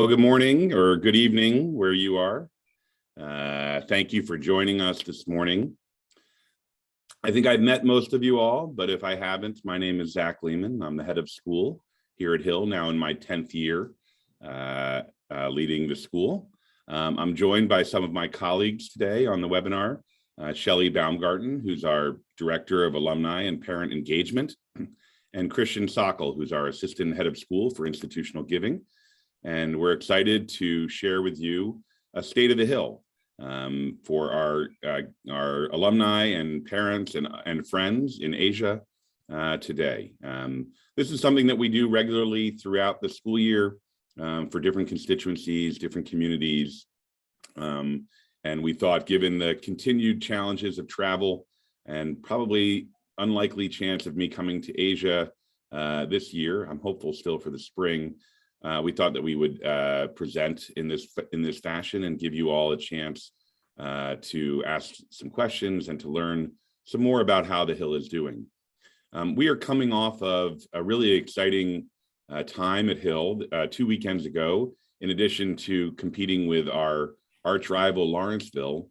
Well, good morning or good evening where you are. Thank you for joining us this morning. I think I've met most of you all, but if I haven't, my name is Zack Lehman. I'm the head of school here at Hill, now in my 10th year leading the school. I'm joined by some of my colleagues today on the webinar, Shelley Baumgarten, who's our Director of Alumni and Parent Engagement, and Christian Sokol, who's our Assistant Head of School for Institutional Giving. And we're excited to share with you a State of the Hill for our alumni and parents and friends in Asia today. This is something that we do regularly throughout the school year for different constituencies, different communities. And we thought, given the continued challenges of travel and probably unlikely chance of me coming to Asia this year, I'm hopeful still for the spring, we thought that we would present in this fashion and give you all a chance to ask some questions and to learn some more about how the Hill is doing. We are coming off of a really exciting time at Hill 2 weekends ago. In addition to competing with our arch rival Lawrenceville,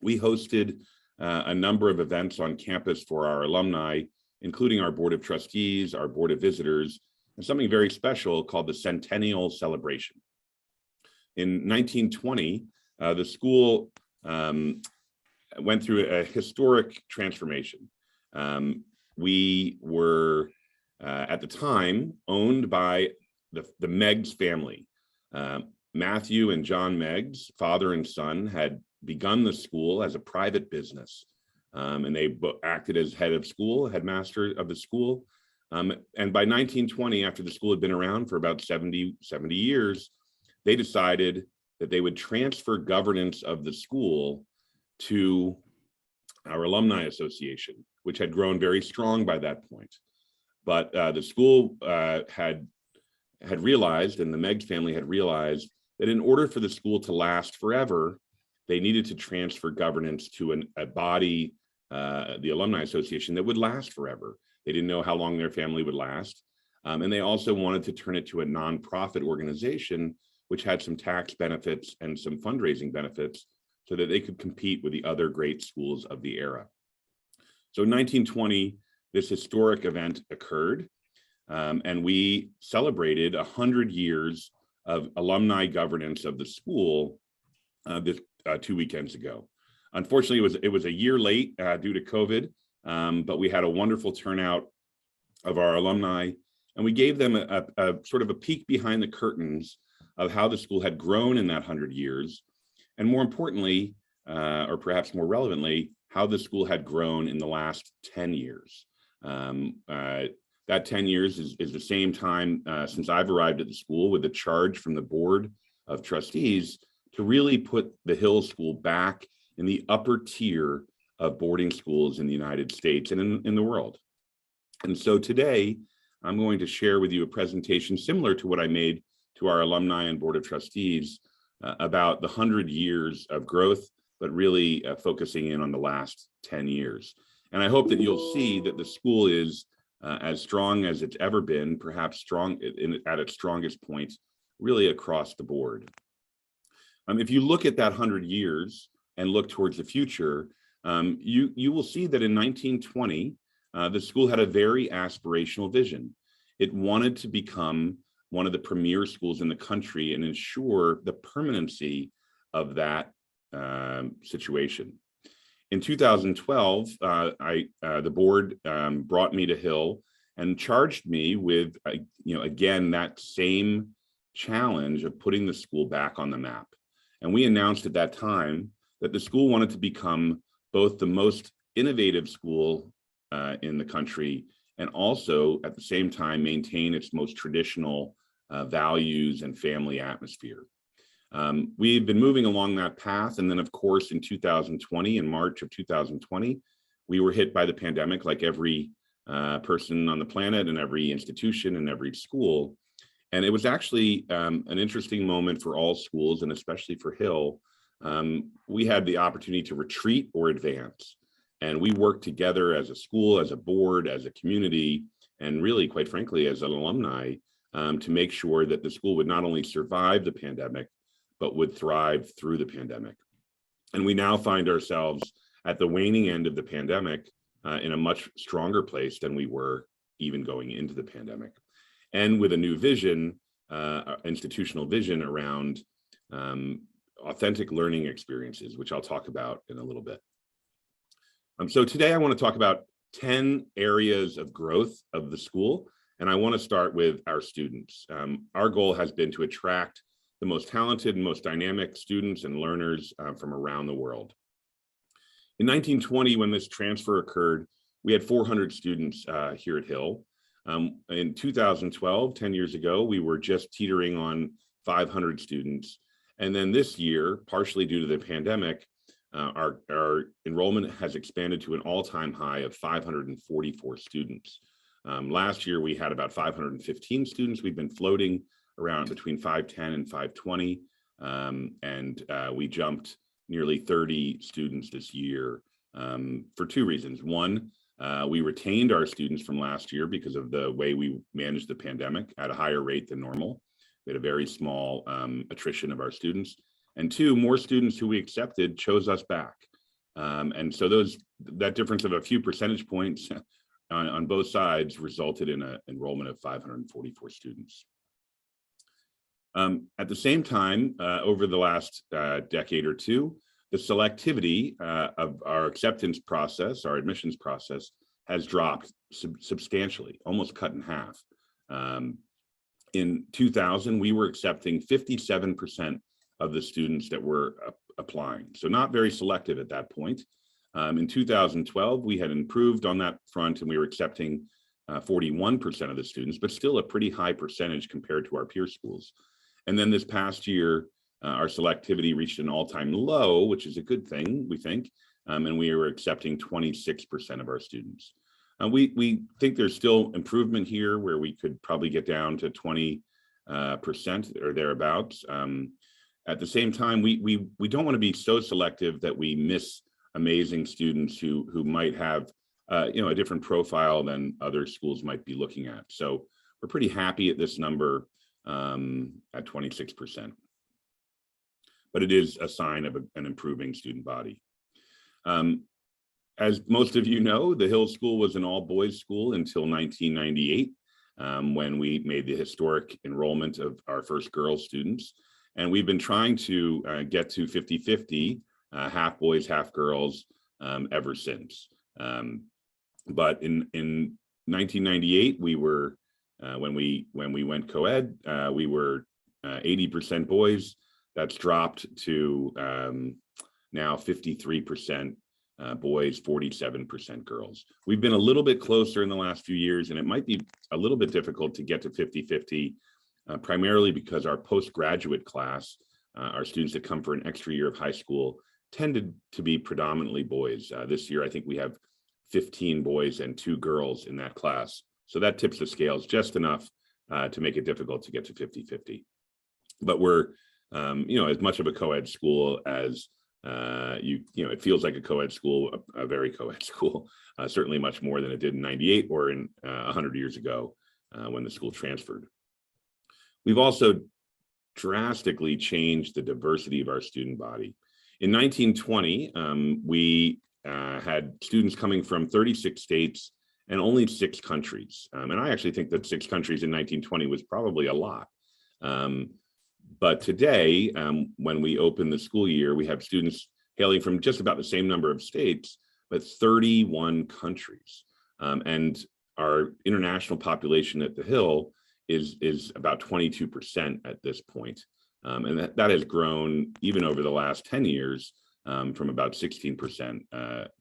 we hosted a number of events on campus for our alumni, including our Board of Trustees, our Board of Visitors, and something very special called the Centennial Celebration. In 1920, the school went through a historic transformation. We were, at the time, owned by the Meggs family. Matthew and John Meggs, father and son, had begun the school as a private business. And they acted as head of school, headmaster of the school. And by 1920, after the school had been around for about 70 years, they decided that they would transfer governance of the school to our Alumni Association, which had grown very strong by that point. But the school had realized, and the Meggs family had realized, that in order for the school to last forever, they needed to transfer governance to a body, the Alumni Association, that would last forever. They didn't know how long their family would last. And they also wanted to turn it to a nonprofit organization, which had some tax benefits and some fundraising benefits so that they could compete with the other great schools of the era. So in 1920, this historic event occurred, and we celebrated 100 years of alumni governance of the school 2 weekends ago. Unfortunately, it was a year late due to COVID, but we had a wonderful turnout of our alumni, and we gave them a sort of a peek behind the curtains of how the school had grown in that 100 years, and more importantly, or perhaps more relevantly, how the school had grown in the last 10 years. That 10 years is the same time since I've arrived at the school, with the charge from the Board of Trustees to really put the Hill School back in the upper tier of boarding schools in the United States and in the world. And so today, I'm going to share with you a presentation similar to what I made to our alumni and Board of Trustees about the 100 years of growth, but really focusing in on the last 10 years. And I hope that you'll see that the school is as strong as it's ever been, perhaps at its strongest point, really across the board. If you look at that 100 years and look towards the future, you will see that in 1920, the school had a very aspirational vision. It wanted to become one of the premier schools in the country and ensure the permanency of that situation. In 2012, the board brought me to Hill and charged me with, again, that same challenge of putting the school back on the map. And we announced at that time that the school wanted to become both the most innovative school in the country and also at the same time maintain its most traditional values and family atmosphere. We've been moving along that path. And then of course, in 2020, in March of 2020, we were hit by the pandemic like every person on the planet and every institution and every school. And it was actually an interesting moment for all schools and especially for Hill. We had the opportunity to retreat or advance. And we worked together as a school, as a board, as a community, and really, quite frankly, as an alumni to make sure that the school would not only survive the pandemic, but would thrive through the pandemic. And we now find ourselves at the waning end of the pandemic in a much stronger place than we were even going into the pandemic. And with a new vision, institutional vision around authentic learning experiences, which I'll talk about in a little bit. So today I want to talk about 10 areas of growth of the school. And I want to start with our students. Our goal has been to attract the most talented and most dynamic students and learners from around the world. In 1920, when this transfer occurred, we had 400 students here at Hill. In 2012, 10 years ago, we were just teetering on 500 students. And then this year, partially due to the pandemic, our enrollment has expanded to an all-time high of 544 students. Last year, we had about 515 students. We've been floating around between 510 and 520, and we jumped nearly 30 students this year for two reasons. One, we retained our students from last year because of the way we managed the pandemic at a higher rate than normal. We had a very small attrition of our students. And two, more students who we accepted chose us back. And so that difference of a few percentage points on both sides resulted in an enrollment of 544 students. At the same time, over the last decade or two, the selectivity of our acceptance process, our admissions process, has dropped substantially, almost cut in half. In 2000, we were accepting 57% of the students that were applying, so not very selective at that point. In 2012, we had improved on that front and we were accepting 41% of the students, but still a pretty high percentage compared to our peer schools. And then this past year, our selectivity reached an all-time low, which is a good thing, we think, and we were accepting 26% of our students. We think there's still improvement here where we could probably get down to 20% or thereabouts. At the same time, we don't want to be so selective that we miss amazing students who might have a different profile than other schools might be looking at. So we're pretty happy at this number at 26%. But it is a sign of an improving student body. As most of you know, the Hill School was an all-boys school until 1998, when we made the historic enrollment of our first girls students. And we've been trying to get to 50-50, half boys, half girls, ever since. But in 1998, we were, when we went co-ed, we were 80% boys. That's dropped to now 53% boys, 47% girls. We've been a little bit closer in the last few years, and it might be a little bit difficult to get to 50-50, primarily because our postgraduate class, our students that come for an extra year of high school, tended to be predominantly boys. This year, I think we have 15 boys and 2 girls in that class. So that tips the scales just enough to make it difficult to get to 50-50. But we're as much of a co-ed school as it feels like a co-ed school, a very co-ed school, certainly much more than it did in 98 or in 100 years ago when the school transferred. We've also drastically changed the diversity of our student body. In 1920, we had students coming from 36 states and only 6 countries. And I actually think that 6 countries in 1920 was probably a lot. But today, when we open the school year, we have students hailing from just about the same number of states, but 31 countries. And our international population at the Hill is about 22% at this point. And that has grown even over the last 10 years from about 16%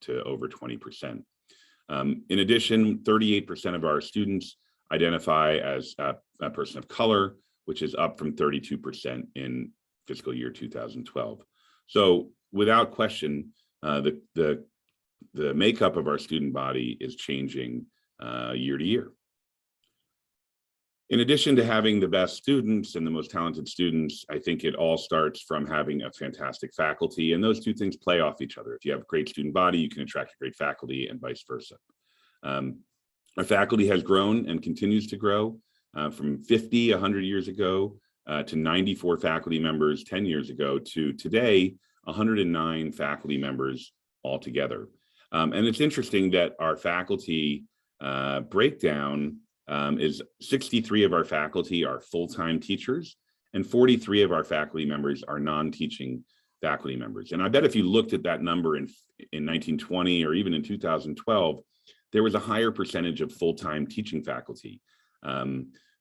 to over 20%. In addition, 38% of our students identify as a person of color, which is up from 32% in fiscal year 2012. So without question, the makeup of our student body is changing year to year. In addition to having the best students and the most talented students, I think it all starts from having a fantastic faculty, and those two things play off each other. If you have a great student body, you can attract a great faculty and vice versa. Our faculty has grown and continues to grow. from 50, 100 years ago to 94 faculty members 10 years ago to today, 109 faculty members altogether. And it's interesting that our faculty breakdown is 63 of our faculty are full-time teachers and 43 of our faculty members are non-teaching faculty members. And I bet if you looked at that number in 1920 or even in 2012, there was a higher percentage of full-time teaching faculty.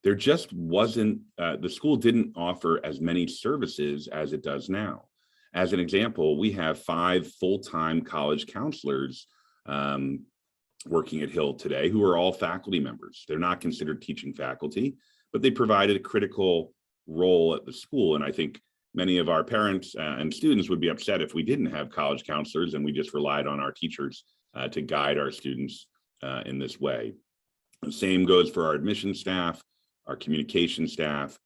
There just wasn't, the school didn't offer as many services as it does now. As an example, we have 5 full-time college counselors working at Hill today who are all faculty members. They're not considered teaching faculty, but they provided a critical role at the school. And I think many of our parents and students would be upset if we didn't have college counselors and we just relied on our teachers to guide our students in this way. The same goes for our admission staff, our communication staff,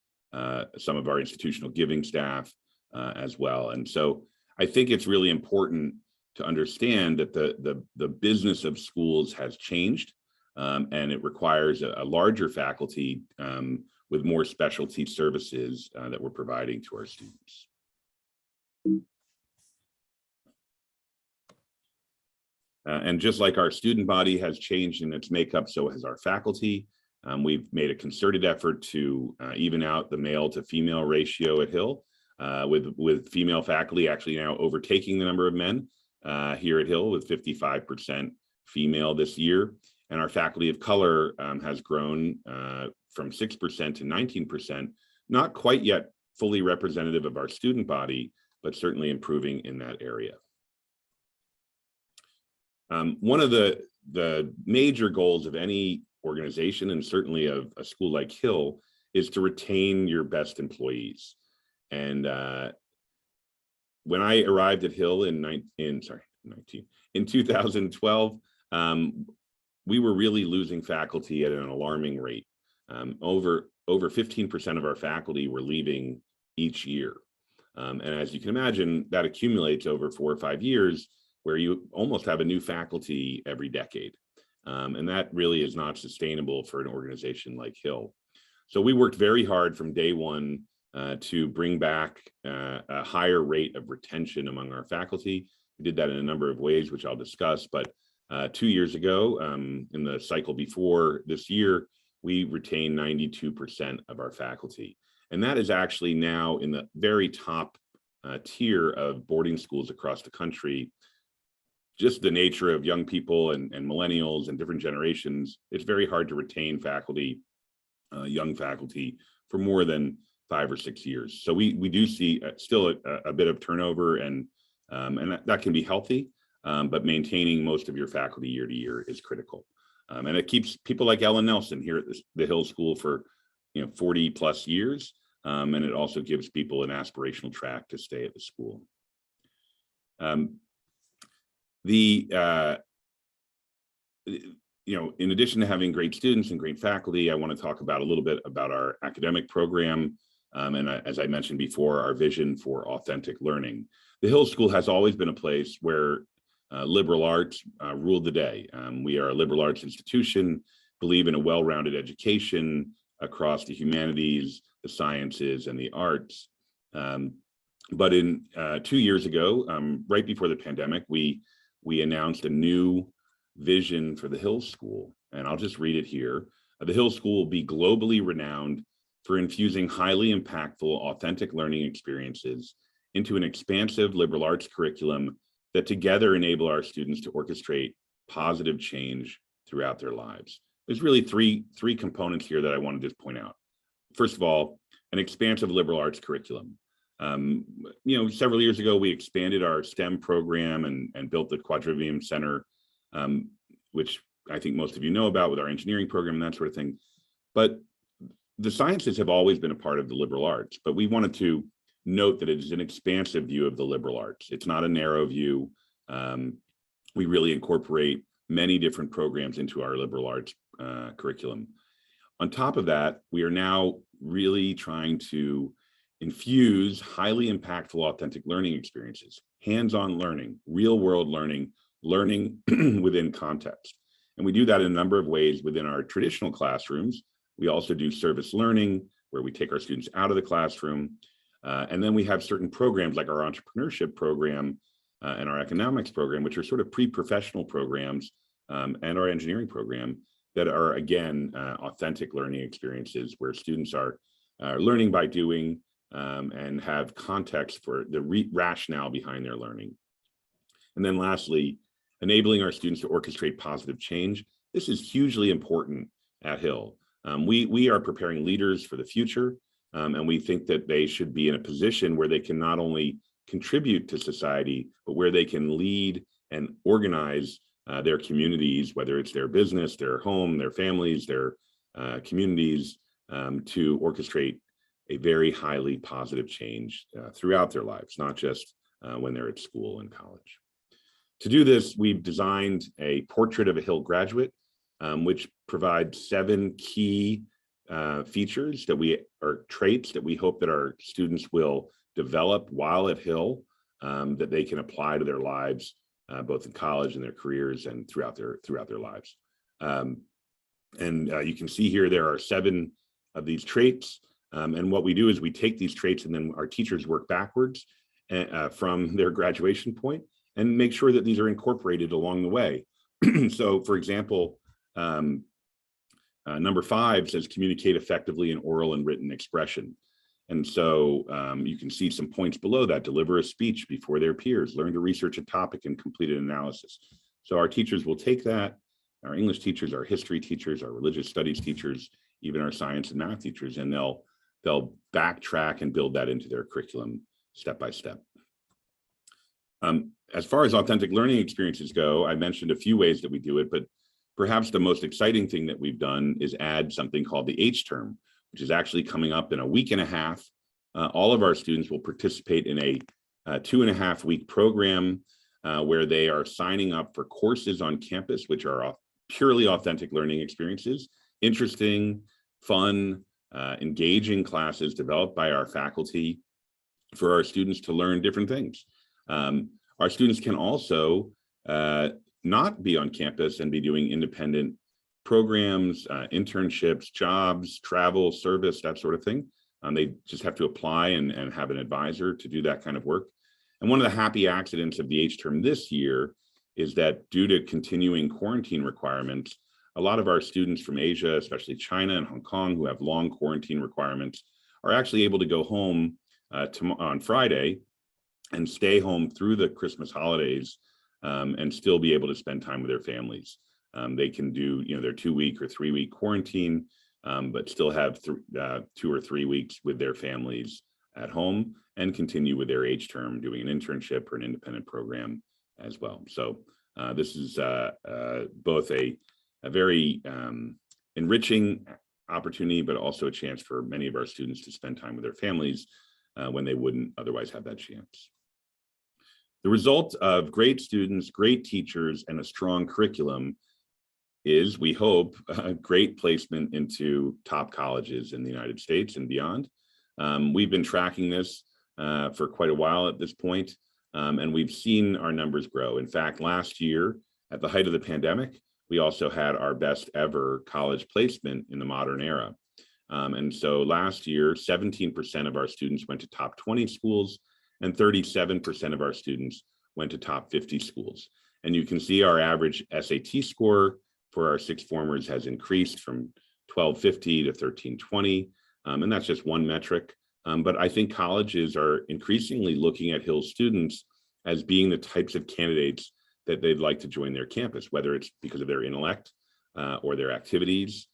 some of our institutional giving staff as well. And so I think it's really important to understand that the business of schools has changed, and it requires a larger faculty with more specialty services that we're providing to our students. And just like our student body has changed in its makeup, so has our faculty. We've made a concerted effort to even out the male to female ratio at Hill, with female faculty actually now overtaking the number of men here at Hill, with 55% female this year. And our faculty of color has grown from 6% to 19%, not quite yet fully representative of our student body, but certainly improving in that area. One of the major goals of any organization, and certainly of a school like Hill, is to retain your best employees. And when I arrived at Hill in 2012, we were really losing faculty at an alarming rate. Over 15% of our faculty were leaving each year. And as you can imagine, that accumulates over 4 or 5 years, where you almost have a new faculty every decade. And that really is not sustainable for an organization like Hill. So we worked very hard from day one to bring back a higher rate of retention among our faculty. We did that in a number of ways, which I'll discuss, but 2 years ago, in the cycle before this year, we retained 92% of our faculty. And that is actually now in the very top tier of boarding schools across the country. Just the nature of young people and millennials and different generations, it's very hard to retain faculty, young faculty, for more than 5 or 6 years. So we do see still a bit of turnover, and that can be healthy, but maintaining most of your faculty year to year is critical. And it keeps people like Ellen Nelson here at the Hill School for 40 plus years, and it also gives people an aspirational track to stay at the school. In addition to having great students and great faculty, I want to talk about a little bit about our academic program. And as I mentioned before, our vision for authentic learning. The Hill School has always been a place where liberal arts ruled the day. We are a liberal arts institution, believe in a well-rounded education across the humanities, the sciences, and the arts. But in 2 years ago, right before the pandemic, we announced a new vision for the Hill School, and I'll just read it here. The Hill School will be globally renowned for infusing highly impactful, authentic learning experiences into an expansive liberal arts curriculum that together enable our students to orchestrate positive change throughout their lives. There's really three components here that I want to just point out. First of all, an expansive liberal arts curriculum. Several years ago, we expanded our STEM program and built the Quadrivium Center, which I think most of you know about with our engineering program and that sort of thing. But the sciences have always been a part of the liberal arts, but we wanted to note that it is an expansive view of the liberal arts. It's not a narrow view. We really incorporate many different programs into our liberal arts curriculum. On top of that, we are now really trying to infuse highly impactful, authentic learning experiences, hands-on learning, real-world learning, learning within context. And we do that in a number of ways within our traditional classrooms, We also do service learning, where we take our students out of the classroom. And then we have certain programs like our entrepreneurship program and our economics program, which are sort of pre-professional programs, and our engineering program that are, again, authentic learning experiences where students are learning by doing and have context for the rationale behind their learning. And then lastly, enabling our students to orchestrate positive change. This is hugely important at Hill. We are preparing leaders for the future, and we think that they should be in a position where they can not only contribute to society, but where they can lead and organize their communities, whether it's their business, their home, their families, their communities, to orchestrate a very highly positive change throughout their lives, not just when they're at school and college. To do this, we've designed a portrait of a Hill graduate, which provides 7 key features or traits that we hope that our students will develop while at Hill, that they can apply to their lives, both in college and their careers and throughout their lives. You can see here there are 7 of these traits. And what we do is we take these traits and then our teachers work backwards from their graduation point and make sure that these are incorporated along the way. So, for example, number 5 says communicate effectively in oral and written expression. And so you can see some points below that: deliver a speech before their peers, learn to research a topic and complete an analysis. So our teachers will take that, our English teachers, our history teachers, our religious studies teachers, even our science and math teachers, and they'll backtrack and build that into their curriculum step by step. As far as authentic learning experiences go, I mentioned a few ways that we do it, but perhaps the most exciting thing that we've done is add something called the H-term, which is actually coming up in a week and a half. All of our students will participate in a 2.5-week program where they are signing up for courses on campus, which are purely authentic learning experiences, interesting, fun, engaging classes developed by our faculty for our students to learn different things. Our students can also not be on campus and be doing independent programs, internships, jobs, travel, service, that sort of thing. They just have to apply and have an advisor to do that kind of work. And one of the happy accidents of the H-term this year is that due to continuing quarantine requirements, a lot of our students from Asia, especially China and Hong Kong, who have long quarantine requirements, are actually able to go home on Friday and stay home through the Christmas holidays and still be able to spend time with their families. They can do, their 2-week or 3-week quarantine, but still have 2 or 3 weeks with their families at home and continue with their H-term doing an internship or an independent program as well. So this is both a very enriching opportunity, but also a chance for many of our students to spend time with their families when they wouldn't otherwise have that chance. The result of great students, great teachers, and a strong curriculum is, we hope, a great placement into top colleges in the United States and beyond. We've been tracking this for quite a while at this point, and we've seen our numbers grow. In fact, last year, at the height of the pandemic, we also had our best ever college placement in the modern era. And so last year, 17% of our students went to top 20 schools, and 37% of our students went to top 50 schools. And you can see our average SAT score for our sixth formers has increased from 1250 to 1320. And that's just one metric. But I think colleges are increasingly looking at Hill students as being the types of candidates that they'd like to join their campus, whether it's because of their intellect or their activities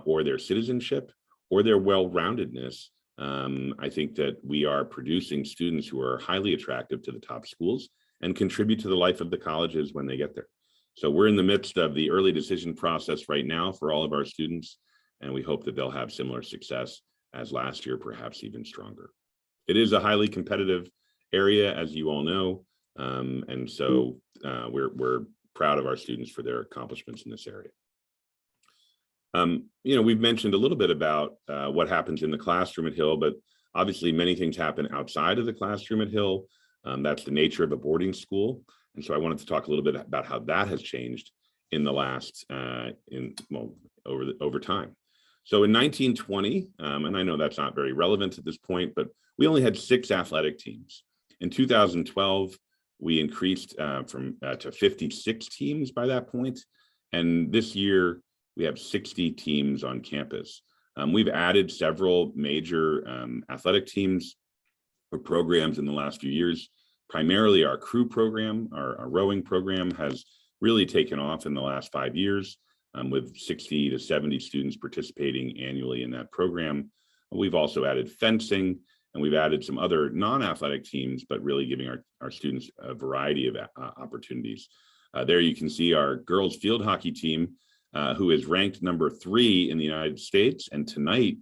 or their citizenship or their well-roundedness. I think that we are producing students who are highly attractive to the top schools and contribute to the life of the colleges when they get there. So we're in the midst of the early decision process right now for all of our students, and we hope that they'll have similar success as last year, perhaps even stronger. It is a highly competitive area, as you all know, and so we're proud of our students for their accomplishments in this area. We've mentioned a little bit about what happens in the classroom at Hill, but obviously many things happen outside of the classroom at Hill. That's the nature of a boarding school. And so I wanted to talk a little bit about how that has changed in the last, over time. So in 1920, and I know that's not very relevant at this point, but we only had 6 athletic teams. In 2012, we increased to 56 teams by that point. And this year, we have 60 teams on campus. We've added several major athletic teams or programs in the last few years. Primarily our crew program, our rowing program has really taken off in the last 5 years, with 60 to 70 students participating annually in that program. We've also added fencing, and we've added some other non-athletic teams, but really giving our students a variety of opportunities. There you can see our girls field hockey team, who is ranked number 3 in the United States. And tonight,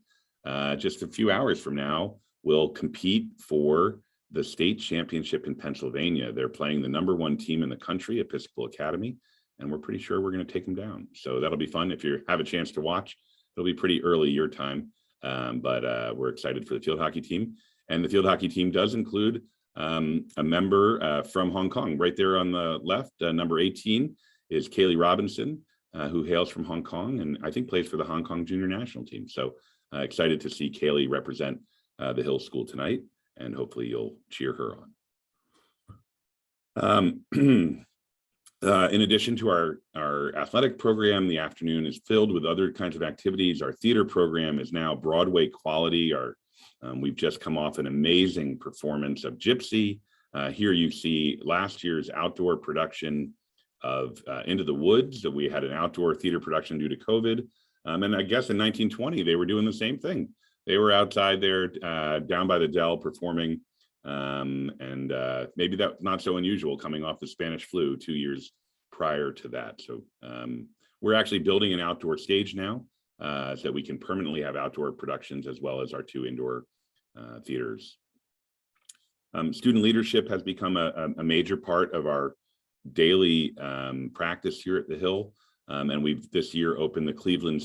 just a few hours from now, will compete for the state championship in Pennsylvania. They're playing the number 1 team in the country, Episcopal Academy, and we're pretty sure we're going to take them down. So that'll be fun. If you have a chance to watch, it'll be pretty early your time, but we're excited for the field hockey team. And the field hockey team does include a member from Hong Kong. Right there on the left, number 18 is Kaylee Robinson, who hails from Hong Kong and I think plays for the Hong Kong junior national team. So excited to see Kaylee represent the Hill School tonight, and hopefully you'll cheer her on. In addition to our athletic program, the afternoon is filled with other kinds of activities. Our theater program is now Broadway quality. We've just come off an amazing performance of Gypsy. Here you see last year's outdoor production of Into the Woods, that we had an outdoor theater production due to COVID. And I guess in 1920, they were doing the same thing. They were outside there down by the Dell performing, and maybe that's not so unusual coming off the Spanish flu 2 years prior to that. So we're actually building an outdoor stage now so that we can permanently have outdoor productions as well as our 2 indoor theaters. Student leadership has become a major part of our daily practice here at the Hill. And we've this year opened the Cleveland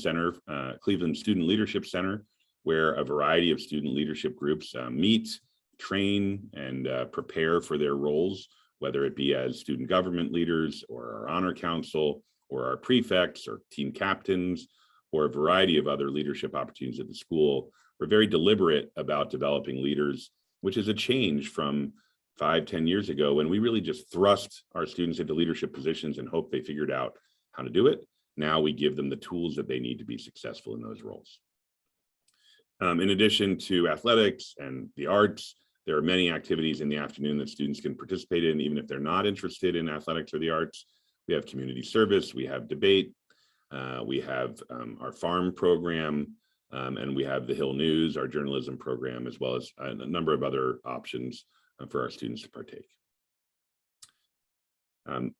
Student Leadership Center, where a variety of student leadership groups meet, train, and prepare for their roles, whether it be as student government leaders or our honor council or our prefects or team captains or a variety of other leadership opportunities at the school. We're very deliberate about developing leaders, which is a change from 5-10 years ago when we really just thrust our students into leadership positions and hope they figured out how to do it. Now we give them the tools that they need to be successful in those roles. In addition to athletics and the arts, there are many activities in the afternoon that students can participate in, even if they're not interested in athletics or the arts. We have community service, we have debate, we have our farm program, and we have the Hill News, our journalism program, as well as a number of other options for our students to partake.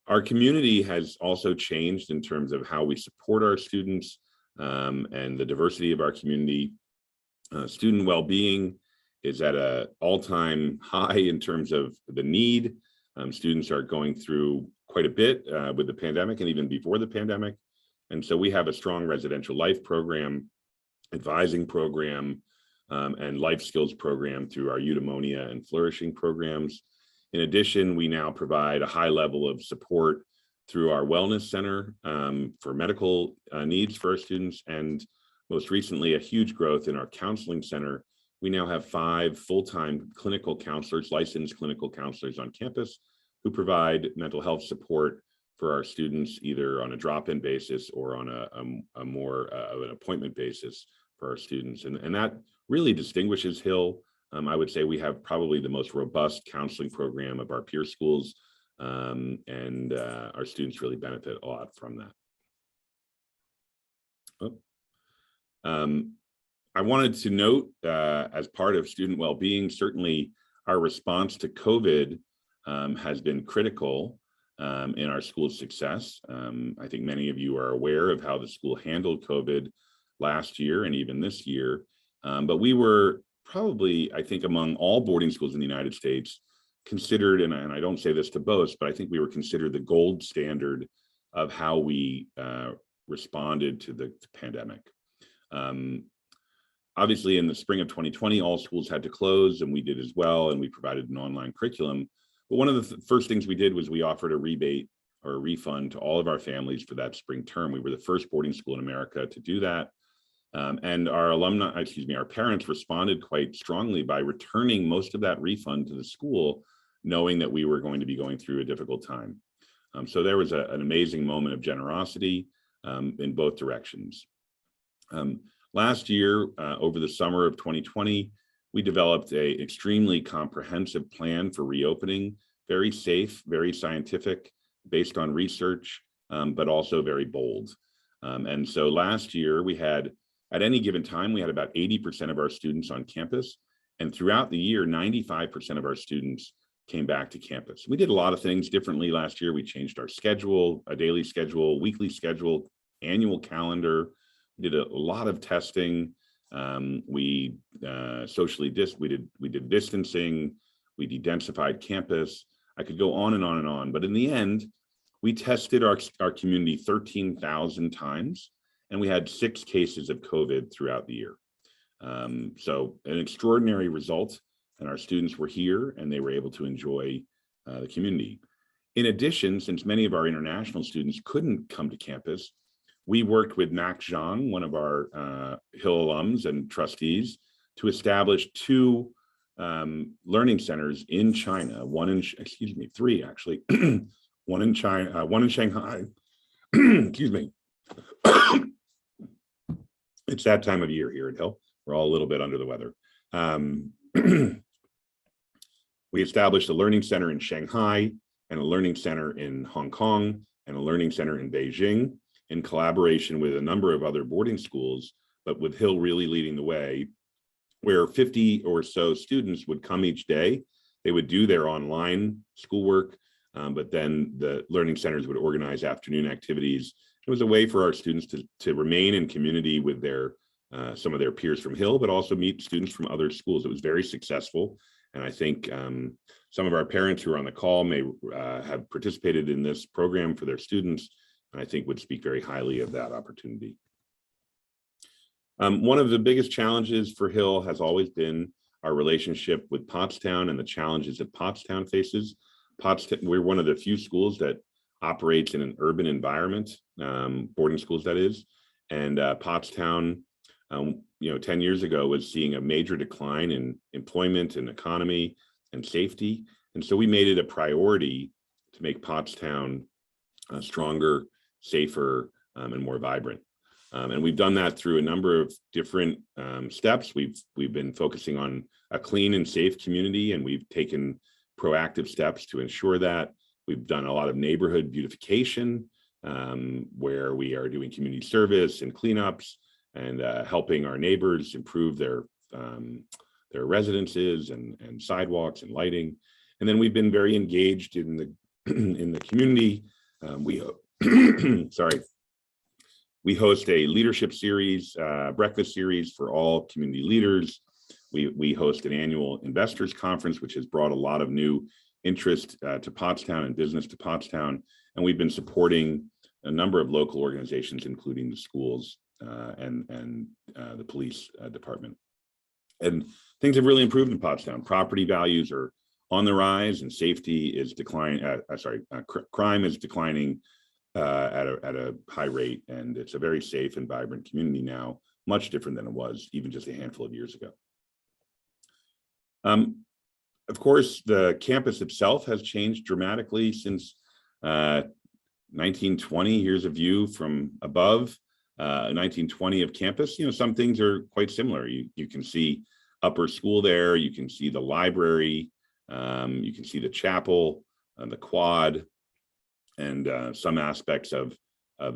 Our community has also changed in terms of how we support our students and the diversity of our community. Student well-being is at an all-time high in terms of the need. Students are going through quite a bit with the pandemic and even before the pandemic. And so we have a strong residential life program, advising program, and life skills program through our eudaimonia and flourishing programs. In addition, we now provide a high level of support through our wellness center for medical needs for our students, and most recently, a huge growth in our counseling center. We now have 5 full-time clinical counselors, licensed clinical counselors on campus, who provide mental health support for our students, either on a drop-in basis or on a more of an appointment basis for our students. And that really distinguishes Hill. I would say we have probably the most robust counseling program of our peer schools, and our students really benefit a lot from that. I wanted to note, as part of student well-being, certainly our response to COVID has been critical in our school's success. I think many of you are aware of how the school handled COVID last year and even this year, but we were probably, I think, among all boarding schools in the United States, considered, and I don't say this to boast, but I think we were considered the gold standard of how we responded to the pandemic. Obviously, in the spring of 2020, all schools had to close, and we did as well, and we provided an online curriculum. But one of the first things we did was we offered a rebate or a refund to all of our families for that spring term. We were the first boarding school in America to do that. And our parents responded quite strongly by returning most of that refund to the school, knowing that we were going to be going through a difficult time. So there was an amazing moment of generosity in both directions. Last year, over the summer of 2020, we developed an extremely comprehensive plan for reopening, very safe, very scientific, based on research, but also very bold. And so last year we had, at any given time, we had about 80% of our students on campus. And throughout the year, 95% of our students came back to campus. We did a lot of things differently last year. We changed our schedule, a daily schedule, weekly schedule, annual calendar. We did a lot of testing. We did distancing. We de-densified campus. I could go on and on and on, but in the end, we tested our community 13,000 times, and we had 6 cases of COVID throughout the year. So an extraordinary result, and our students were here and they were able to enjoy the community. In addition, since many of our international students couldn't come to campus, we worked with Mac Zhang, one of our Hill alums and trustees, to establish 2 learning centers in China, 3 actually, one in China, one in Shanghai, excuse me. It's that time of year here at Hill. We're all a little bit under the weather. We established a learning center in Shanghai and a learning center in Hong Kong and a learning center in Beijing in collaboration with a number of other boarding schools, but with Hill really leading the way, where 50 or so students would come each day. They would do their online schoolwork, but then the learning centers would organize afternoon activities. It was a way for our students to remain in community with their some of their peers from Hill, but also meet students from other schools. It was very successful. And I think some of our parents who are on the call may have participated in this program for their students, and I think would speak very highly of that opportunity. One of the biggest challenges for Hill has always been our relationship with Pottstown and the challenges that Pottstown faces. We're one of the few schools that operates in an urban environment, boarding schools that is, and Pottstown, 10 years ago was seeing a major decline in employment and economy and safety. And so we made it a priority to make Pottstown stronger, safer, and more vibrant. And we've done that through a number of different steps. We've been focusing on a clean and safe community, and we've taken proactive steps to ensure that. We've done a lot of neighborhood beautification, where we are doing community service and cleanups and helping our neighbors improve their residences and sidewalks and lighting. And then we've been very engaged in the in the community. We host a leadership series, breakfast series for all community leaders. We host an annual investors conference, which has brought a lot of new interest to Pottstown and business to Pottstown. And we've been supporting a number of local organizations, including the schools and the police department. And things have really improved in Pottstown. Property values are on the rise, and safety is declining. Crime is declining at a high rate, and it's a very safe and vibrant community now, much different than it was even just a handful of years ago. Of course, the campus itself has changed dramatically since 1920. Here's a view from above 1920 of campus. Some things are quite similar. You can see upper school there. You can see the library. You can see the chapel, the quad, and some aspects of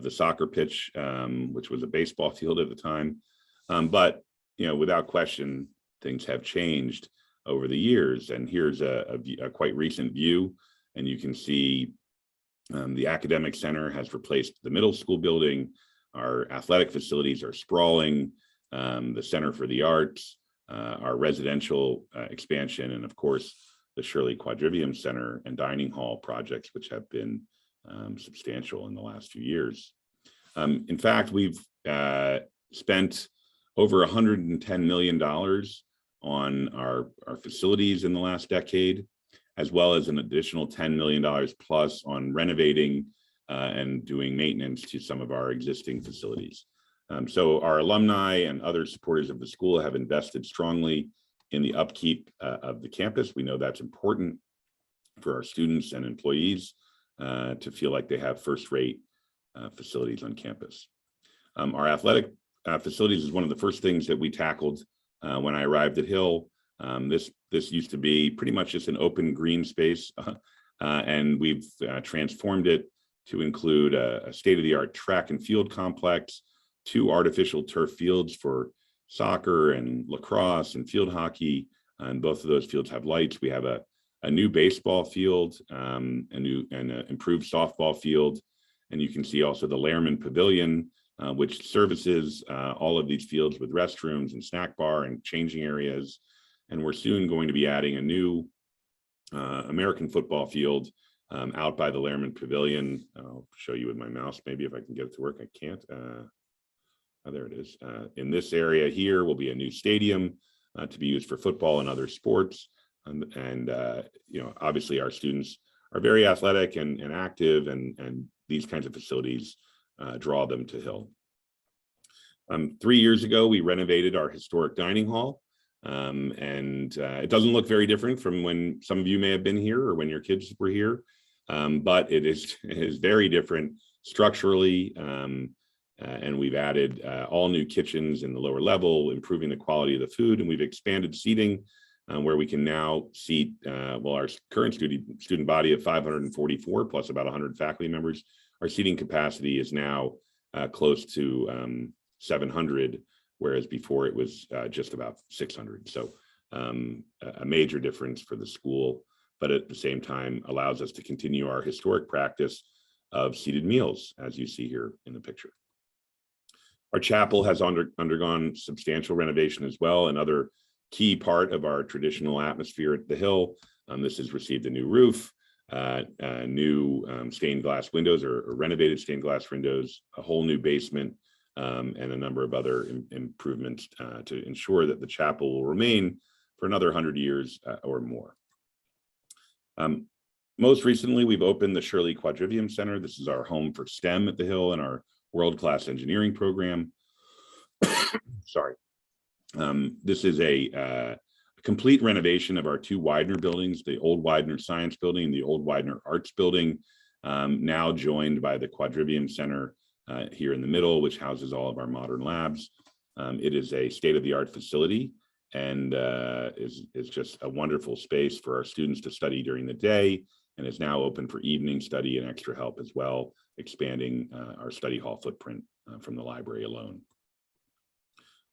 the soccer pitch, which was a baseball field at the time. But without question, things have changed over the years. And here's a quite recent view, and you can see the academic center has replaced the middle school building. Our athletic facilities are sprawling, the Center for the Arts, our residential expansion, and of course, the Shirley Quadrivium Center and Dining Hall projects, which have been substantial in the last few years. In fact, we've spent over $110 million on our facilities in the last decade, as well as an additional $10 million plus on renovating and doing maintenance to some of our existing facilities. So our alumni and other supporters of the school have invested strongly in the upkeep of the campus. We know that's important for our students and employees to feel like they have first-rate facilities on campus. Our athletic facilities is one of the first things that we tackled when I arrived at Hill. This used to be pretty much just an open green space, and we've transformed it to include a state-of-the-art track and field complex, 2 artificial turf fields for soccer and lacrosse and field hockey, and both of those fields have lights. We have a new baseball field, an improved softball field, and you can see also the Lehman Pavilion, which services all of these fields with restrooms and snack bar and changing areas. And we're soon going to be adding a new American football field out by the Lehman Pavilion. I'll show you with my mouse, maybe if I can get it to work. I can't. Oh, there it is. In this area here will be a new stadium to be used for football and other sports. You know, obviously our students are very athletic and active, and these kinds of facilities draw them to Hill. 3 years ago, we renovated our historic dining hall, and it doesn't look very different from when some of you may have been here or when your kids were here, but it is very different structurally, and we've added all new kitchens in the lower level, improving the quality of the food, and we've expanded seating where we can now seat, well, our current student body of 544 plus about 100 faculty members. Our seating capacity is now close to 700, whereas before it was just about 600. So a major difference for the school, but at the same time allows us to continue our historic practice of seated meals, as you see here in the picture. Our chapel has undergone substantial renovation as well, another key part of our traditional atmosphere at the Hill. This has received a new roof, new stained glass windows or renovated stained glass windows, a whole new basement, and a number of other improvements to ensure that the chapel will remain for another 100 years or more. Most recently, we've opened the Shirley Quadrivium Center. This is our home for STEM at the Hill and our world-class engineering program. Sorry. This is a complete renovation of our 2 Widener buildings, the old Widener Science Building and the old Widener Arts Building, now joined by the Quadrivium Center here in the middle, which houses all of our modern labs. It is a state-of-the-art facility and is just a wonderful space for our students to study during the day, and is now open for evening study and extra help as well, expanding our study hall footprint from the library alone.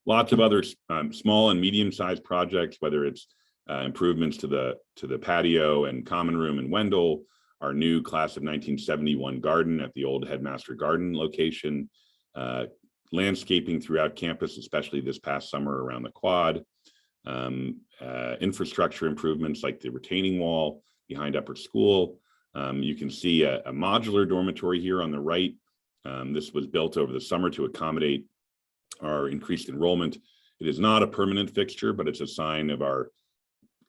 Lots of other small and medium-sized projects, whether it's improvements to the patio and common room in Wendell, our new class of 1971 garden at the old Headmaster Garden location, landscaping throughout campus, especially this past summer around the quad, infrastructure improvements like the retaining wall behind Upper School. You can see a modular dormitory here on the right. This was built over the summer to accommodate our increased enrollment. It is not a permanent fixture, but it's a sign of our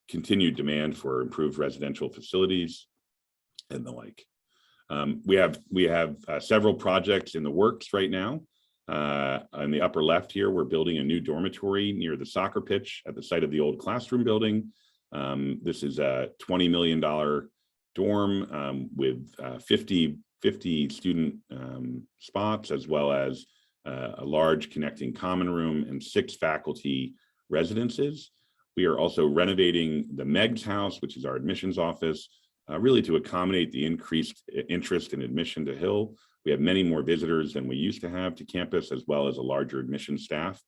continued demand for improved residential facilities and the like. We have several projects in the works right now. On the upper left here, we're building a new dormitory near the soccer pitch at the site of the old classroom building. This is a $20 million dorm with 50 student spots, as well as a large connecting common room and 6 faculty residences. We are also renovating the Meg's house, which is our admissions office, really to accommodate the increased interest in admission to Hill. We have many more visitors than we used to have to campus, as well as a larger admission staff.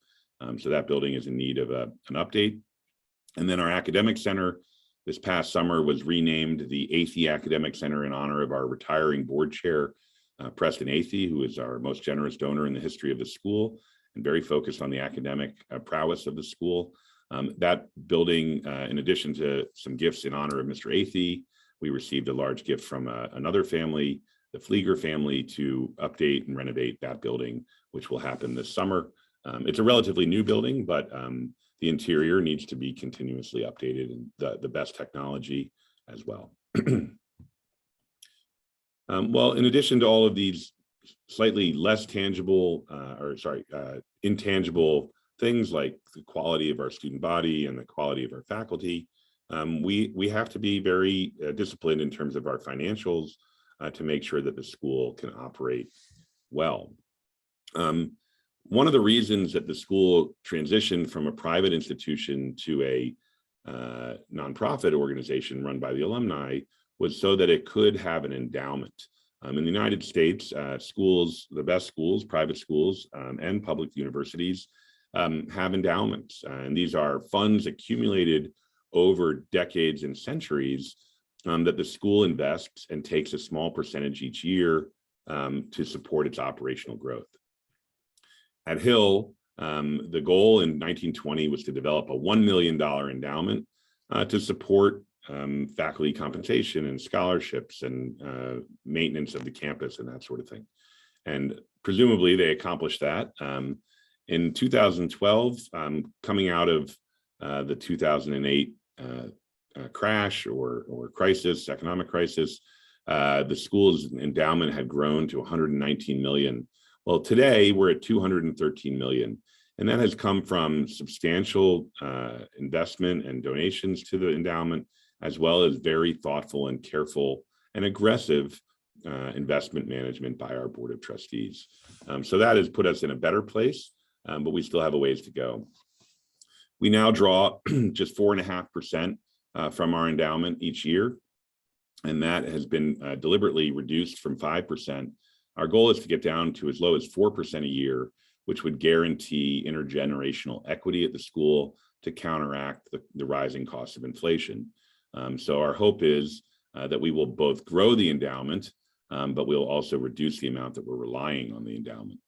So that building is in need of an update. And then our academic center this past summer was renamed the Athey Academic Center in honor of our retiring board chair, Preston Athey, who is our most generous donor in the history of the school and very focused on the academic prowess of the school. That building, in addition to some gifts in honor of Mr. Athey, we received a large gift from another family, the Flieger family, to update and renovate that building, which will happen this summer. It's a relatively new building, but the interior needs to be continuously updated and the best technology as well. Well, in addition to all of these slightly less tangible, intangible things like the quality of our student body and the quality of our faculty. We have to be very disciplined in terms of our financials to make sure that the school can operate well. One of the reasons that the school transitioned from a private institution to a nonprofit organization run by the alumni was so that it could have an endowment. In the United States, schools, the best schools, private schools, and public universities have endowments. And these are funds accumulated over decades and centuries that the school invests and takes a small percentage each year to support its operational growth. At Hill, the goal in 1920 was to develop a $1 million endowment to support faculty compensation and scholarships and maintenance of the campus and that sort of thing. And presumably they accomplished that. In 2012, coming out of the 2008 crash or crisis, economic crisis, the school's endowment had grown to 119 million. Well, today we're at 213 million. And that has come from substantial investment and donations to the endowment, as well as very thoughtful and careful and aggressive investment management by our board of trustees. So that has put us in a better place, but we still have a ways to go. We now draw just 4.5% from our endowment each year, and that has been deliberately reduced from 5%. Our goal is to get down to as low as 4% a year, which would guarantee intergenerational equity at the school to counteract the rising cost of inflation. So our hope is that we will both grow the endowment, but we'll also reduce the amount that we're relying on the endowment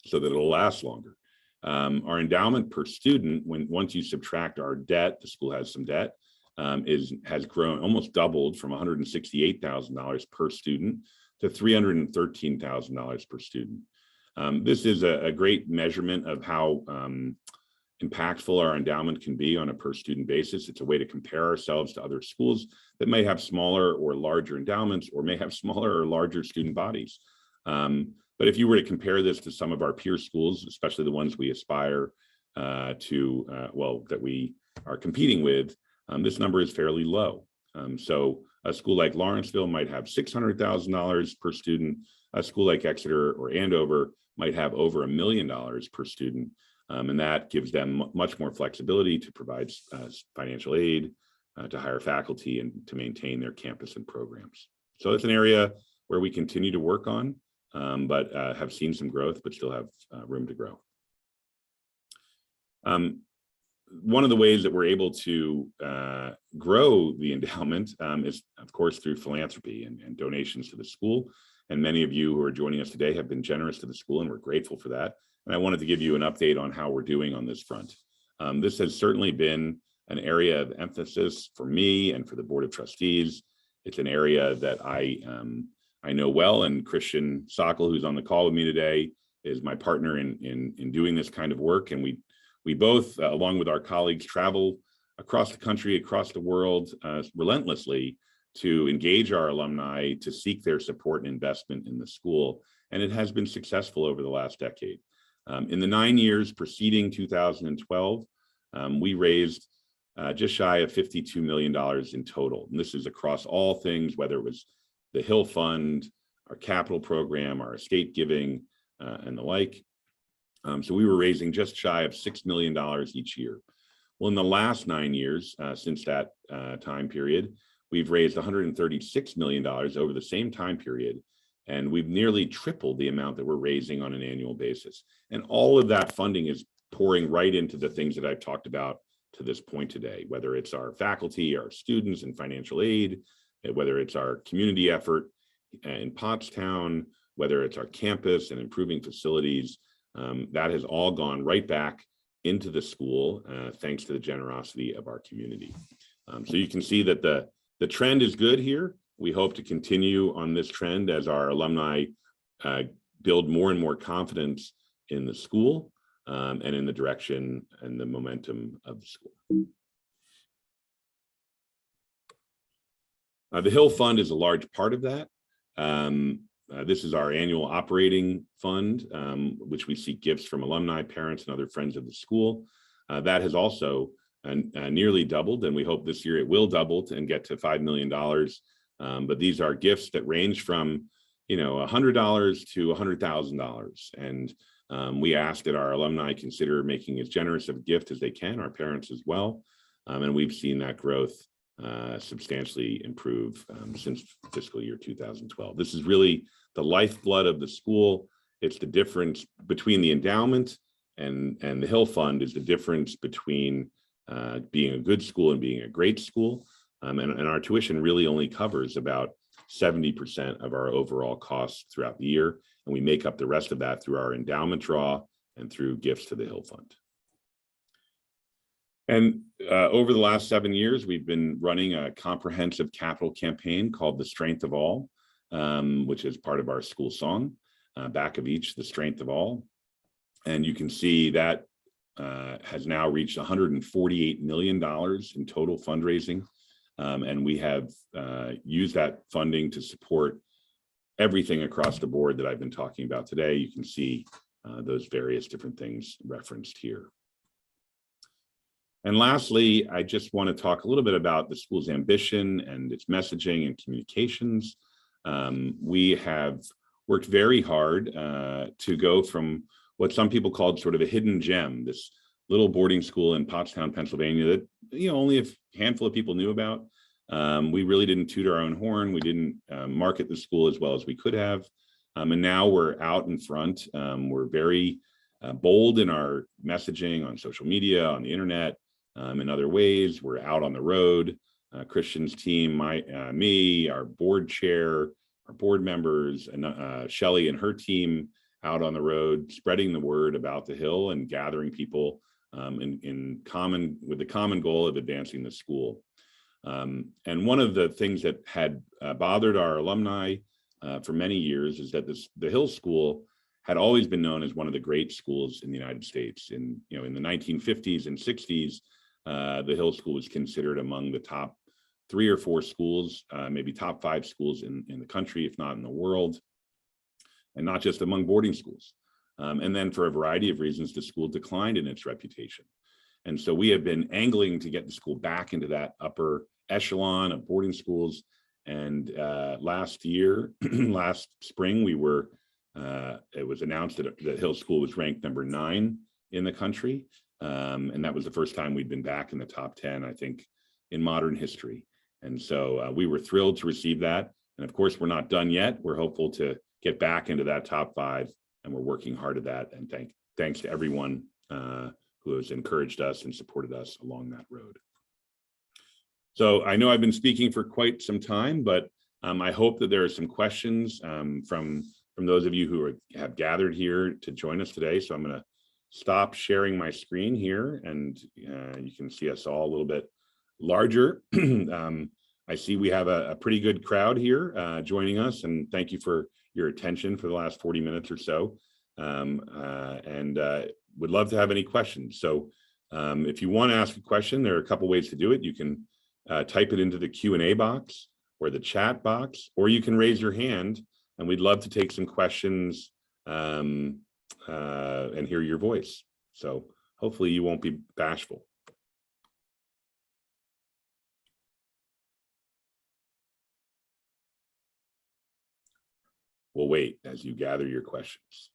so that it'll last longer. Our endowment per student, once you subtract our debt, the school has some debt, has grown, almost doubled from $168,000 per student to $313,000 per student. This is a great measurement of how impactful our endowment can be on a per student basis. It's a way to compare ourselves to other schools that may have smaller or larger endowments or may have smaller or larger student bodies. But if you were to compare this to some of our peer schools, especially the ones we aspire that we are competing with, this number is fairly low. So a school like Lawrenceville might have $600,000 per student. A school like Exeter or Andover might have over $1 million per student. And that gives them much more flexibility to provide financial aid, to hire faculty, and to maintain their campus and programs. So it's an area where we continue to work on, but have seen some growth, but still have room to grow. One of the ways that we're able to grow the endowment is, of course, through philanthropy and donations to the school. And many of you who are joining us today have been generous to the school, and we're grateful for that. And I wanted to give you an update on how we're doing on this front. This has certainly been an area of emphasis for me and for the Board of Trustees. It's an area that I know well, and Christian Sockel, who's on the call with me today, is my partner in doing this kind of work. And we both, along with our colleagues, travel across the country, across the world, relentlessly to engage our alumni to seek their support and investment in the school. And it has been successful over the last decade. In the 9 years preceding 2012, we raised just shy of $52 million in total. And this is across all things, whether it was the Hill Fund, our capital program, our estate giving, and the like. So we were raising just shy of $6 million each year. Well, in the last 9 years, since that time period, we've raised $136 million over the same time period. And we've nearly tripled the amount that we're raising on an annual basis. And all of that funding is pouring right into the things that I've talked about to this point today, whether it's our faculty, our students and financial aid, whether it's our community effort in Pottstown, whether it's our campus and improving facilities, that has all gone right back into the school, thanks to the generosity of our community. So you can see that the trend is good here. We hope to continue on this trend as our alumni build more and more confidence in the school and in the direction and the momentum of the school. The Hill Fund is a large part of that. This is our annual operating fund, which we seek gifts from alumni, parents, and other friends of the school. That has also nearly doubled, and we hope this year it will double and get to $5 million. But these are gifts that range from, $100 to $100,000. And we ask that our alumni consider making as generous of a gift as they can, our parents as well. And we've seen that growth substantially improve since fiscal year 2012. This is really the lifeblood of the school. It's the difference between the endowment and the Hill Fund is the difference between being a good school and being a great school. And our tuition really only covers about 70% of our overall costs throughout the year. And we make up the rest of that through our endowment draw and through gifts to the Hill Fund. And over the last 7 years, we've been running a comprehensive capital campaign called The Strength of All, which is part of our school song, back of each, The Strength of All. And you can see that has now reached $148 million in total fundraising. And we have used that funding to support everything across the board that I've been talking about today. You can see those various different things referenced here. And lastly, I just want to talk a little bit about the school's ambition and its messaging and communications. We have worked very hard to go from what some people called sort of a hidden gem, this little boarding school in Pottstown, Pennsylvania that only a handful of people knew about. We really didn't toot our own horn. We didn't market the school as well as we could have. And now we're out in front. We're very bold in our messaging on social media, on the internet, in other ways. We're out on the road. Christian's team, me, our board chair, our board members, and Shelley and her team out on the road, spreading the word about the Hill and gathering people with the common goal of advancing the school. And one of the things that had bothered our alumni for many years is that the Hill School had always been known as one of the great schools in the United States. In the 1950s and 60s, the Hill School was considered among the top 3 or 4 schools, maybe top 5 schools in the country, if not in the world, and not just among boarding schools. And then for a variety of reasons, the school declined in its reputation. And so we have been angling to get the school back into that upper echelon of boarding schools. And last spring, it was announced that Hill School was ranked number 9 in the country. And that was the first time we'd been back in the top 10, I think, in modern history. And so we were thrilled to receive that. And of course, we're not done yet. We're hopeful to get back into that top 5, and we're working hard at that. And thanks to everyone who has encouraged us and supported us along that road. So I know I've been speaking for quite some time, but I hope that there are some questions from those of you who have gathered here to join us today. So I'm going to stop sharing my screen here, and you can see us all a little bit larger. I see we have a pretty good crowd here joining us, and thank you for your attention for the last 40 minutes or so. And would love to have any questions. So if you want to ask a question, there are a couple ways to do it. You can type it into the Q&A box or the chat box, or you can raise your hand, and we'd love to take some questions and hear your voice. So hopefully you won't be bashful. We'll wait as you gather your questions.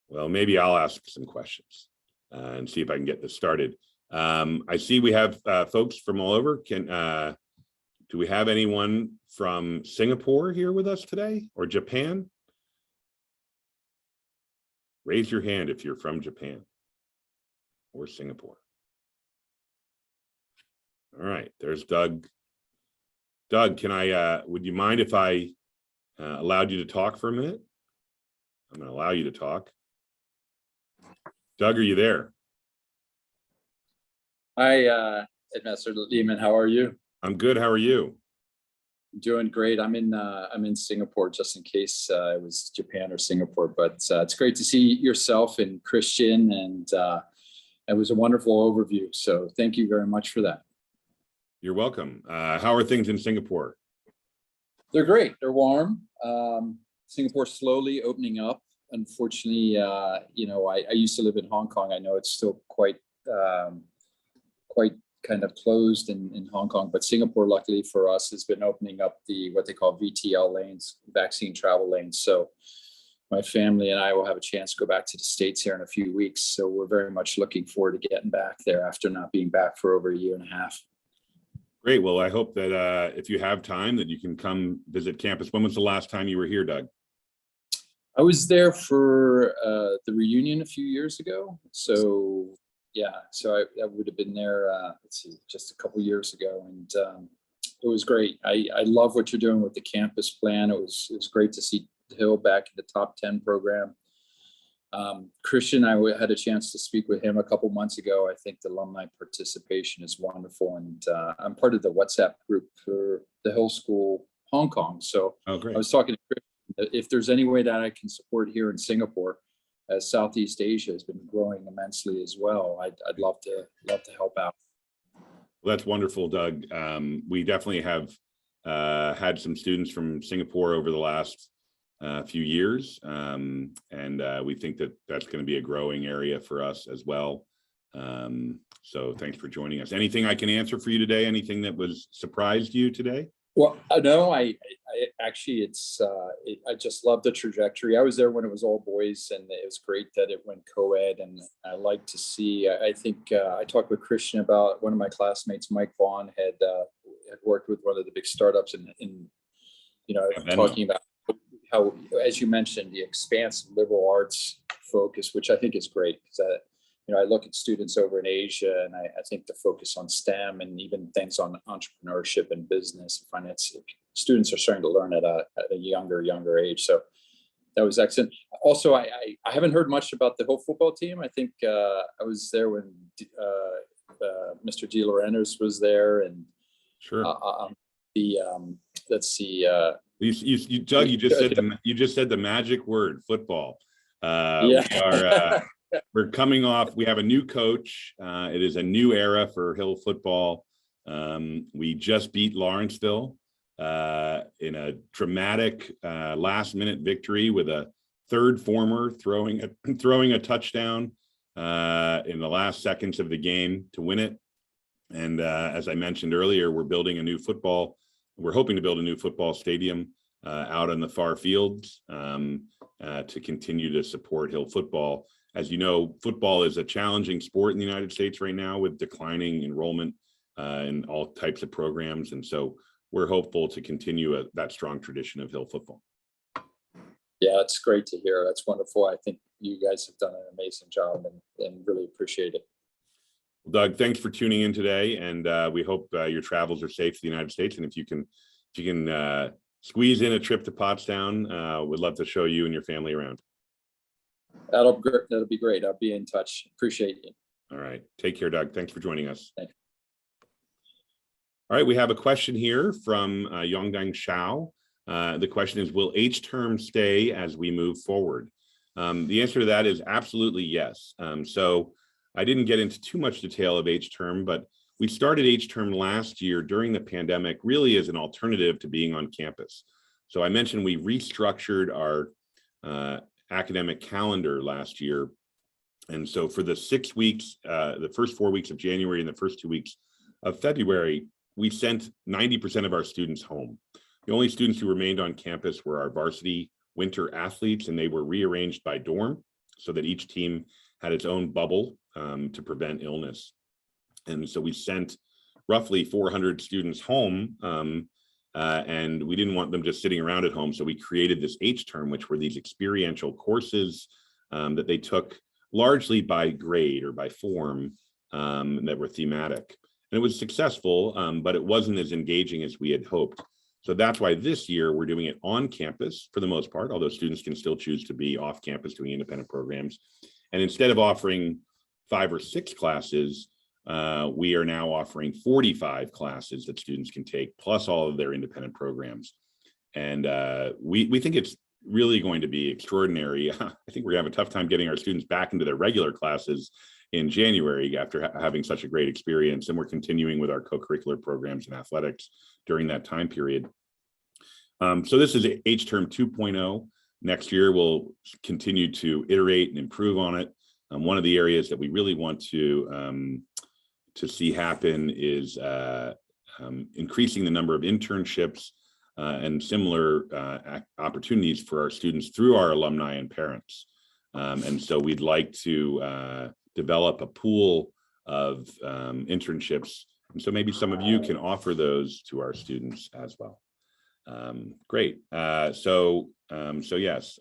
Well, maybe I'll ask some questions and see if I can get this started. I see we have folks from all over. Do we have anyone from Singapore here with us today, or Japan? Raise your hand if you're from Japan or Singapore. All right, there's Doug. Doug, would you mind if I allowed you to talk for a minute? I'm going to allow you to talk. Doug, are you there? Hi, Headmaster Lehman. How are you? I'm good. How are you? Doing great. I'm in Singapore, just in case it was Japan or Singapore. But it's great to see yourself and Christian, and it was a wonderful overview. So thank you very much for that. You're welcome. How are things in Singapore? They're great. They're warm. Singapore's slowly opening up. Unfortunately, I used to live in Hong Kong. I know it's still quite kind of closed in Hong Kong, but Singapore, luckily for us, has been opening up what they call VTL lanes, vaccine travel lanes. So my family and I will have a chance to go back to the States here in a few weeks. So we're very much looking forward to getting back there after not being back for over a year and a half. Great. Well, I hope that if you have time that you can come visit campus. When was the last time you were here, Doug? I was there for the reunion a few years ago. So yeah, so I would have been there, let's see, just a couple years ago. And it was great. I love what you're doing with the campus plan. It was great to see Hill back in the top 10 program. Christian, I had a chance to speak with him a couple months ago. I think the alumni participation is wonderful. And I'm part of the WhatsApp group for the Hill School Hong Kong. So great. I was talking to Christian, if there's any way that I can support here in Singapore, as Southeast Asia has been growing immensely as well, I'd love to help out. Well, that's wonderful, Doug. We definitely have had some students from Singapore over the last few years, and we think that that's going to be a growing area for us as well. So thanks for joining us. Anything I can answer for you today? Anything that was surprised you today? Well, no, I actually, I just love the trajectory. I was there when it was all boys, and it was great that it went co-ed. And I like to see, I think I talked with Christian about one of my classmates, Mike Vaughn, had worked with one of the big startups talking about how, as you mentioned, the expansive liberal arts focus, which I think is great, because I look at students over in Asia, and I think the focus on STEM and even things on entrepreneurship and business and finance, students are starting to learn at a younger age. So that was excellent. Also, I haven't heard much about the Hill football team. I think I was there when Mr. De Laurentiis was there, and sure. Let's see. Doug, you just said the magic word, football. Yeah. We're coming off. We have a new coach. It is a new era for Hill football. We just beat Lawrenceville in a dramatic last-minute victory with a third former throwing a touchdown in the last seconds of the game to win it. And as I mentioned earlier, we're hoping to build a new football stadium out on the far fields to continue to support Hill football. As you know, football is a challenging sport in the United States right now with declining enrollment in all types of programs. And so we're hopeful to continue that strong tradition of Hill football. Yeah, it's great to hear. That's wonderful. I think you guys have done an amazing job and really appreciate it. Doug, thanks for tuning in today. And we hope your travels are safe to the United States. And if you can squeeze in a trip to Pottstown, we'd love to show you and your family around. That'll be great. I'll be in touch. Appreciate you. All right. Take care, Doug. Thanks for joining us. Thanks. All right. We have a question here from Yongdang Shao. The question is, will H-term stay as we move forward? The answer to that is absolutely yes. So I didn't get into too much detail of H-term, but we started H-term last year during the pandemic, really as an alternative to being on campus. So I mentioned we restructured our academic calendar last year. And so for the 6 weeks, the first 4 weeks of January and the first 2 weeks of February, we sent 90% of our students home. The only students who remained on campus were our varsity winter athletes, and they were rearranged by dorm so that each team had its own bubble to prevent illness. And so we sent roughly 400 students home, and we didn't want them just sitting around at home. So we created this H-term, which were these experiential courses that they took largely by grade or by form that were thematic. And it was successful, but it wasn't as engaging as we had hoped. So that's why this year we're doing it on campus for the most part, although students can still choose to be off campus doing independent programs. And instead of offering 5 or 6 classes, we are now offering 45 classes that students can take, plus all of their independent programs. And we think it's really going to be extraordinary. I think we're gonna have a tough time getting our students back into their regular classes in January after having such a great experience. And we're continuing with our co-curricular programs and athletics during that time period. So this is H-term 2.0. Next year, we'll continue to iterate and improve on it. One of the areas that we really want to see happen is increasing the number of internships and similar opportunities for our students through our alumni and parents. And so we'd like to develop a pool of internships. And so maybe some of you can offer those to our students as well. Great. So yes,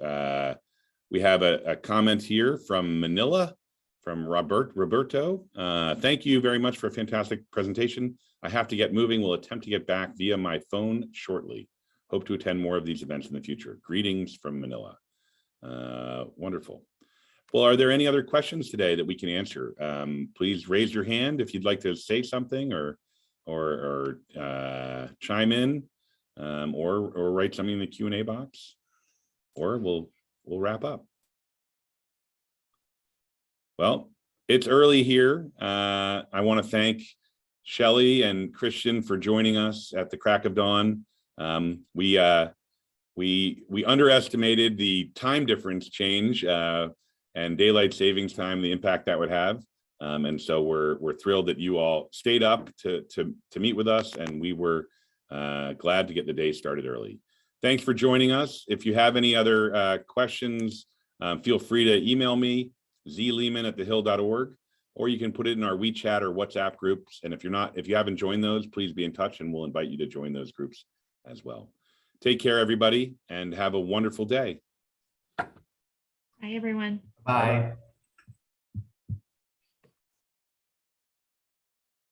we have a comment here from Manila, from Roberto. Thank you very much for a fantastic presentation. I have to get moving. We'll attempt to get back via my phone shortly. Hope to attend more of these events in the future. Greetings from Manila. Wonderful. Well, are there any other questions today that we can answer? Please raise your hand if you'd like to say something or chime in, or write something in the Q&A box, or we'll wrap up. Well, it's early here. I want to thank Shelley and Christian for joining us at the crack of dawn. We underestimated the time difference change and daylight savings time, the impact that would have. And so we're thrilled that you all stayed up to meet with us, and we were glad to get the day started early. Thanks for joining us. If you have any other questions, feel free to email me, zlehman@thehill.org, or you can put it in our WeChat or WhatsApp groups. And if you haven't joined those, please be in touch and we'll invite you to join those groups as well. Take care, everybody, and have a wonderful day. Bye, everyone. Bye.